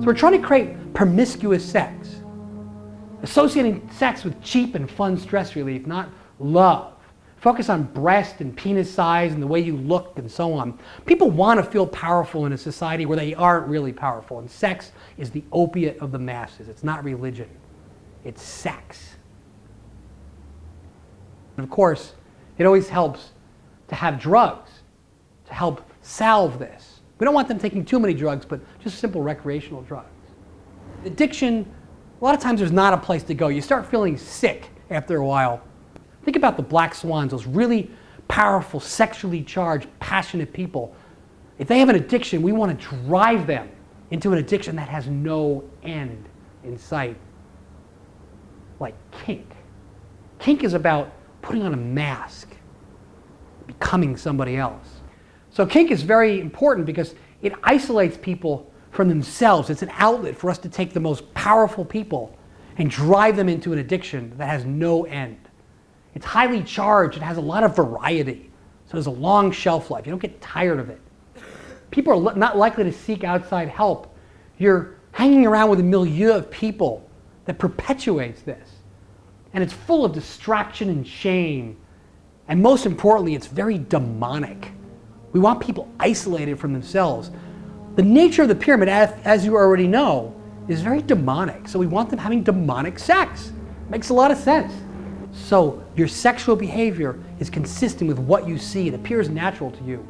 So we're trying to create promiscuous sex, associating sex with cheap and fun stress relief, not love. Focus on breast and penis size and the way you look and so on. People want to feel powerful in a society where they aren't really powerful. And sex is the opiate of the masses. It's not religion. It's sex. And of course, it always helps to have drugs to help salve this. We don't want them taking too many drugs, but just simple recreational drugs. Addiction, a lot of times there's not a place to go. You start feeling sick after a while. Think about the black swans, those really powerful, sexually charged, passionate people. If they have an addiction, we want to drive them into an addiction that has no end in sight. Like kink. Kink is about putting on a mask, becoming somebody else. So kink is very important because it isolates people from themselves. It's an outlet for us to take the most powerful people and drive them into an addiction that has no end. It's highly charged. It has a lot of variety. So there's a long shelf life. You don't get tired of it. People are not likely to seek outside help. You're hanging around with a milieu of people that perpetuates this. And it's full of distraction and shame. And most importantly, it's very demonic. We want people isolated from themselves. The nature of the pyramid, as you already know, is very demonic. So we want them having demonic sex. Makes a lot of sense. So your sexual behavior is consistent with what you see. It appears natural to you.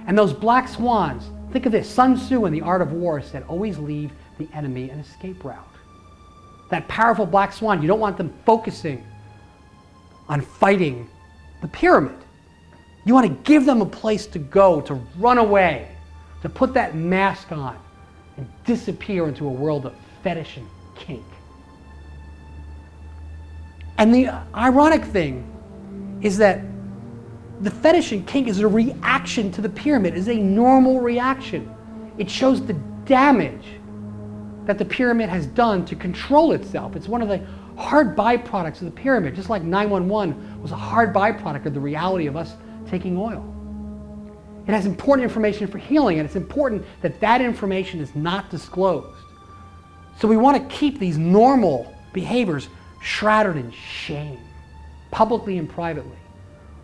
And those black swans, think of this. Sun Tzu in The Art of War said, always leave the enemy an escape route. That powerful black swan, you don't want them focusing on fighting the pyramid. You want to give them a place to go, to run away, to put that mask on and disappear into a world of fetish and kink. And the ironic thing is that the fetish and kink is a reaction to the pyramid, is a normal reaction. It shows the damage that the pyramid has done to control itself. It's one of the hard byproducts of the pyramid, just like 911 was a hard byproduct of the reality of us taking oil. It has important information for healing, and it's important that that information is not disclosed. So we want to keep these normal behaviors shrouded in shame, publicly and privately.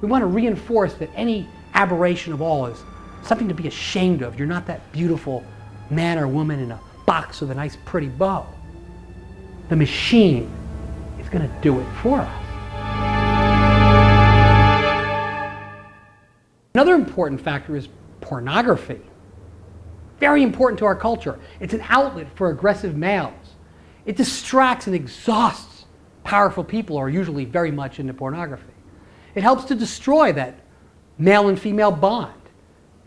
We want to reinforce that any aberration of all is something to be ashamed of. You're not that beautiful man or woman in a box with a nice pretty bow. The machine is going to do it for us. Another important factor is pornography. Very important to our culture. It's an outlet for aggressive males. It distracts and exhausts powerful people who are usually very much into pornography. It helps to destroy that male and female bond.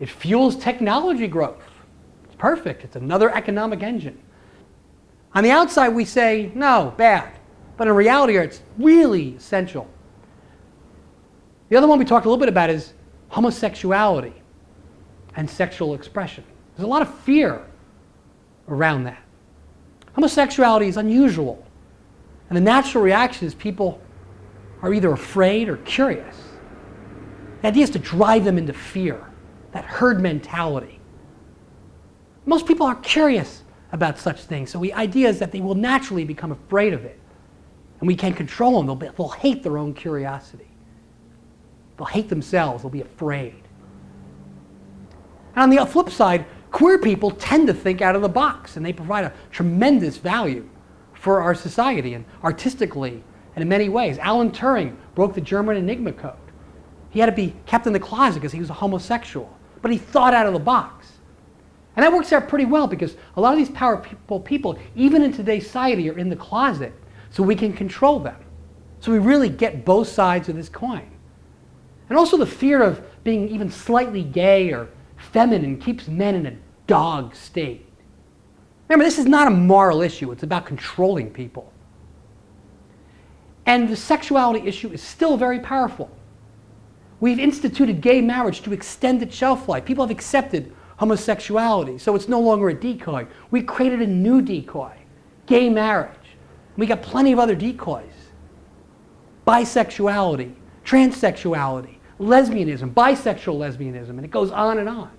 It fuels technology growth. It's perfect. It's another economic engine. On the outside, we say, no, bad. But in reality, it's really essential. The other one we talked a little bit about is homosexuality and sexual expression. There's a lot of fear around that. Homosexuality is unusual. And the natural reaction is people are either afraid or curious. The idea is to drive them into fear, that herd mentality. Most people are curious about such things, so the idea is that they will naturally become afraid of it. And we can control them. They'll hate their own curiosity. They'll hate themselves. They'll be afraid. And on the flip side, queer people tend to think out of the box, and they provide a tremendous value for our society and artistically and in many ways. Alan Turing broke the German Enigma code. He had to be kept in the closet because he was a homosexual, but he thought out of the box. And that works out pretty well because a lot of these powerful people, even in today's society, are in the closet, so we can control them. So we really get both sides of this coin. And also the fear of being even slightly gay or feminine keeps men in a dog state. Remember, this is not a moral issue. It's about controlling people. And the sexuality issue is still very powerful. We've instituted gay marriage to extend its shelf life. People have accepted homosexuality, so it's no longer a decoy. We created a new decoy, gay marriage. We got plenty of other decoys. Bisexuality, transsexuality, lesbianism, bisexual lesbianism, and it goes on.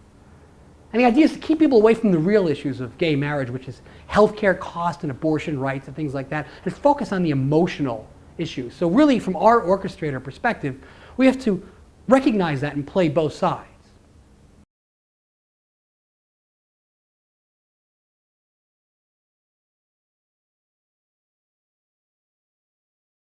And the idea is to keep people away from the real issues of gay marriage, which is healthcare cost and abortion rights and things like that, and focus on the emotional issues. So really, from our orchestrator perspective, we have to recognize that and play both sides.